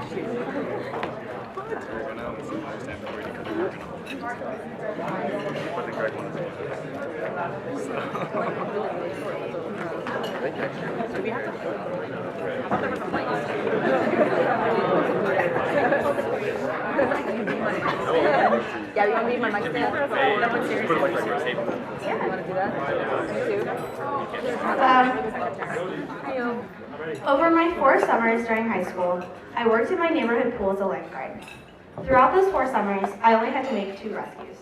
Yeah, you want to be my mic stand? Over my 4 summers during high school, I worked in my neighborhood pool as a lifeguard. Throughout those 4 summers, I only had to make 2 rescues.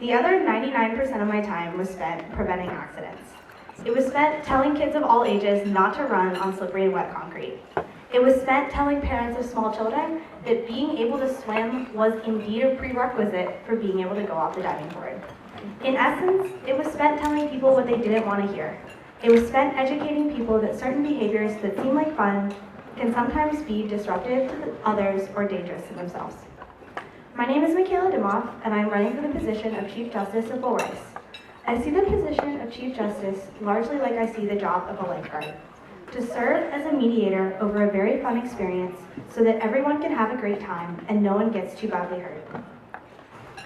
The other 99% of my time was spent preventing accidents. It was spent telling kids of all ages not to run on slippery and wet concrete. It was spent telling parents of small children that being able to swim was indeed a prerequisite for being able to go off the diving board. In essence, it was spent telling people what they didn't want to hear. It was spent educating people that certain behaviors that seem like fun can sometimes be disruptive to others or dangerous to themselves. My name is Michaela Dimoff, and I'm running for the position of Chief Justice of Bull Rice. I see the position of Chief Justice largely like I see the job of a lifeguard, to serve as a mediator over a very fun experience so that everyone can have a great time and no one gets too badly hurt.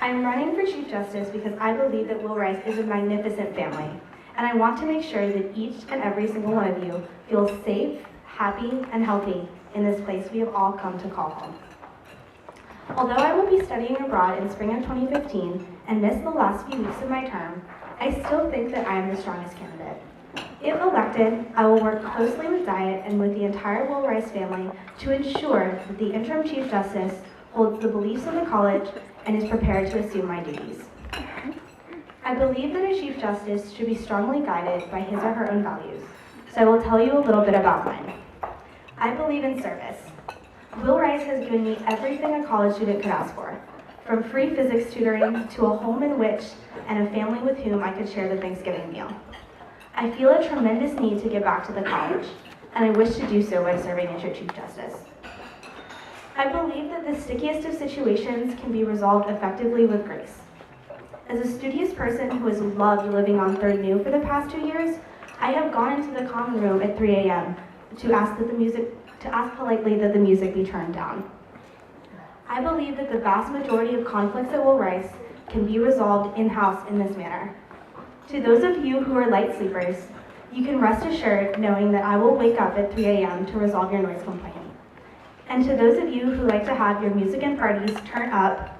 I'm running for Chief Justice because I believe that Will Rice is a magnificent family, and I want to make sure that each and every single one of you feels safe, happy, and healthy in this place we have all come to call home. Although I will be studying abroad in spring of 2015 and miss the last few weeks of my term, I still think that I am the strongest candidate. If elected, I will work closely with Diet and with the entire Will Rice family to ensure that the interim Chief Justice holds the beliefs of the college and is prepared to assume my duties. I believe that a Chief Justice should be strongly guided by his or her own values, so I will tell you a little bit about mine. I believe in service. Will Rice has given me everything a college student could ask for, from free physics tutoring to a home in which and a family with whom I could share the Thanksgiving meal. I feel a tremendous need to give back to the college, and I wish to do so by serving as your Chief Justice. I believe that the stickiest of situations can be resolved effectively with grace. As a studious person who has loved living on 3rd New for the past 2 years, I have gone into the common room at 3 a.m. to ask politely that the music be turned down. I believe that the vast majority of conflicts at Will Rice can be resolved in-house in this manner. To those of you who are light sleepers, you can rest assured knowing that I will wake up at 3 a.m. to resolve your noise complaint. And to those of you who like to have your music and parties turn up,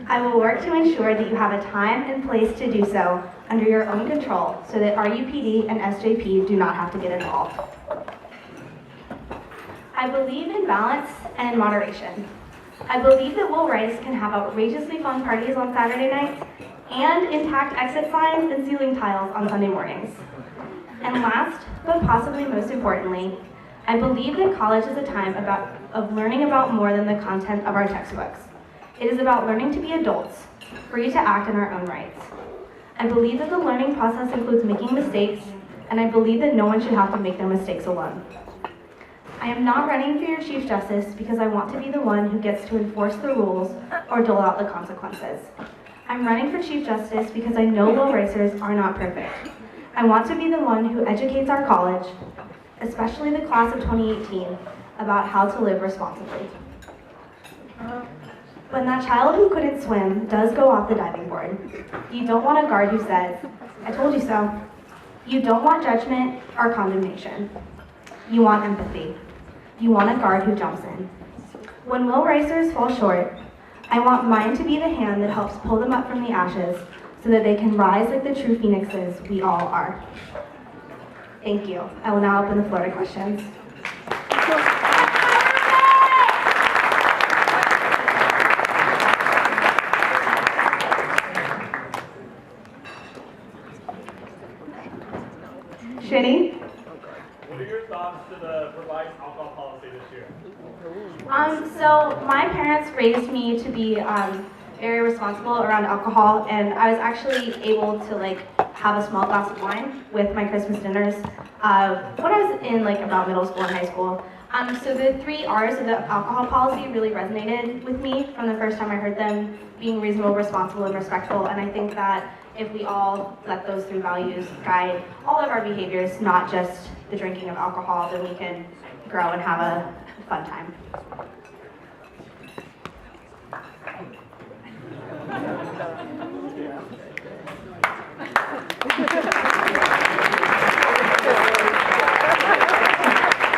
I will work to ensure that you have a time and place to do so under your own control so that RUPD and SJP do not have to get involved. I believe in balance and moderation. I believe that Will Rice can have outrageously fun parties on Saturday nights and intact exit signs and ceiling tiles on Sunday mornings. And last, but possibly most importantly, I believe that college is a time of learning about more than the content of our textbooks. It is about learning to be adults, free to act in our own rights. I believe that the learning process includes making mistakes, and I believe that no one should have to make their mistakes alone. I am not running for your Chief Justice because I want to be the one who gets to enforce the rules or dole out the consequences. I'm running for Chief Justice because I know Will Ricers are not perfect. I want to be the one who educates our college, especially the class of 2018, about how to live responsibly. When that child who couldn't swim does go off the diving board, you don't want a guard who says, "I told you so." You don't want judgment or condemnation. You want empathy. You want a guard who jumps in. When Will Ricers fall short, I want mine to be the hand that helps pull them up from the ashes so that they can rise like the true phoenixes we all are. Thank you. I will now open the floor to questions. Shinny? What are your thoughts to the revised alcohol policy this year? So my parents raised me to be very responsible around alcohol, and I was actually able to have a small glass of wine with my Christmas dinners when I was in about middle school and high school. So the 3 R's of the alcohol policy really resonated with me from the first time I heard them: being reasonable, responsible, and respectful. And I think that if we all let those 3 values guide all of our behaviors, not just the drinking of alcohol, then we can grow and have a fun time.